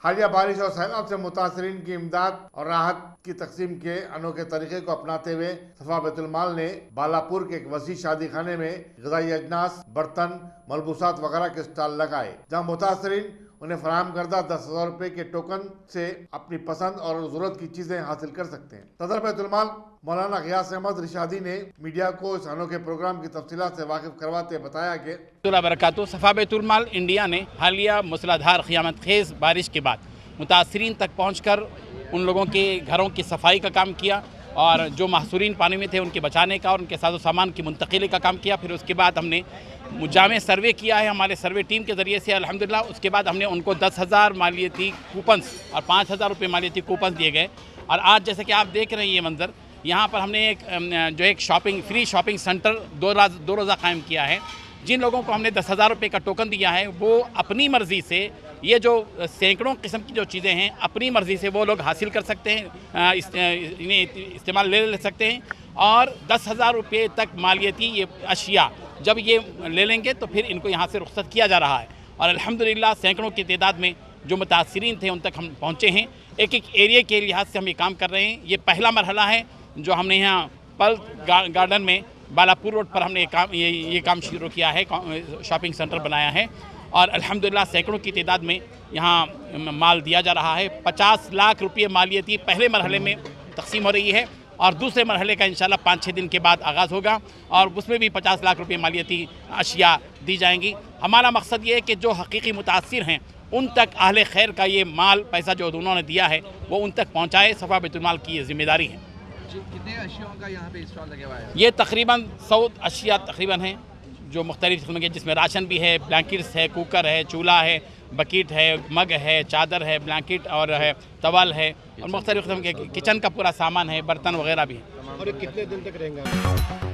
حالیہ بارش اور سیلاب سے متاثرین کی امداد اور راحت کی تقسیم کے انوکھے طریقے کو اپناتے ہوئے صفا بیت المال نے بالاپور کے ایک وسیع شادی خانے میں غذائی اجناس، برتن، ملبوسات وغیرہ کے اسٹال لگائے، جہاں متاثرین انہیں فراہم کردہ 10,000 روپے کے ٹوکن سے اپنی پسند اور ضرورت کی چیزیں حاصل کر سکتے ہیں۔ صدر بیت المال مولانا غیاث احمد رشادی نے میڈیا کو اس انوکھے پروگرام کی تفصیلات سے واقف کرواتے بتایا کہ برکاتہ صفا بیت المال انڈیا نے حالیہ موسلادھار قیامت خیز بارش کے بعد متاثرین تک پہنچ کر ان لوگوں کے گھروں کی صفائی کا کام کیا اور جو محصورین پانی میں تھے ان کے بچانے کا اور ان کے ساز و سامان کی منتقلی کا کام کیا۔ پھر اس کے بعد ہم نے مجامع سروے کیا ہے ہمارے سروے ٹیم کے ذریعے سے الحمدللہ۔ اس کے بعد ہم نے ان کو 10,000 مالیتی کوپنز اور 5,000 روپے مالیتی کوپنز دیے گئے، اور آج جیسے کہ آپ دیکھ رہے ہیں یہ منظر، یہاں پر ہم نے ایک فری شاپنگ سنٹر دو روزہ قائم کیا ہے۔ جن لوگوں کو ہم نے 10,000 روپے کا ٹوکن دیا ہے وہ اپنی مرضی سے یہ جو سینکڑوں قسم کی جو چیزیں ہیں اپنی مرضی سے وہ لوگ حاصل کر سکتے ہیں، انہیں استعمال لے سکتے ہیں، اور 10,000 روپے تک مالیتی یہ اشیاء جب یہ لے لیں گے تو پھر ان کو یہاں سے رخصت کیا جا رہا ہے، اور الحمدللہ سینکڑوں کی تعداد میں جو متاثرین تھے ان تک ہم پہنچے ہیں۔ ایک ایریے کے لحاظ سے ہم یہ کام کر رہے ہیں۔ یہ پہلا مرحلہ ہے جو ہم نے یہاں پل گارڈن میں بالاپور روڈ پر ہم نے یہ کام شروع کیا ہے، شاپنگ سینٹر بنایا ہے، اور الحمدللہ سینکڑوں کی تعداد میں یہاں مال دیا جا رہا ہے۔ 50 لاکھ روپے مالیتی پہلے مرحلے میں تقسیم ہو رہی ہے، اور دوسرے مرحلے کا انشاءاللہ 5-6 دن کے بعد آغاز ہوگا، اور اس میں بھی 50 لاکھ روپے مالیتی اشیاء دی جائیں گی۔ ہمارا مقصد یہ ہے کہ جو حقیقی متاثر ہیں ان تک اہل خیر کا یہ مال پیسہ جو انہوں نے دیا ہے وہ ان تک پہنچائے۔ صفا بیت المال کی یہ ذمہ داری ہے۔ کتنے اشیاء کا یہاں پہ اسٹال لگا ہوا ہے؟ یہ تقریباً 100 اشیاء تقریباً ہیں جو مختلف قسم کے، جس میں راشن بھی ہے، بلینکٹس ہے، کوکر ہے، چولہا ہے، بکیٹ ہے، مگ ہے، چادر ہے، بلینکٹ اور ہے، ٹاول ہے، اور مختلف قسم کے کچن کا پورا سامان ہے، برتن وغیرہ بھی ہے۔ اور کتنے دن تک رہیں گا؟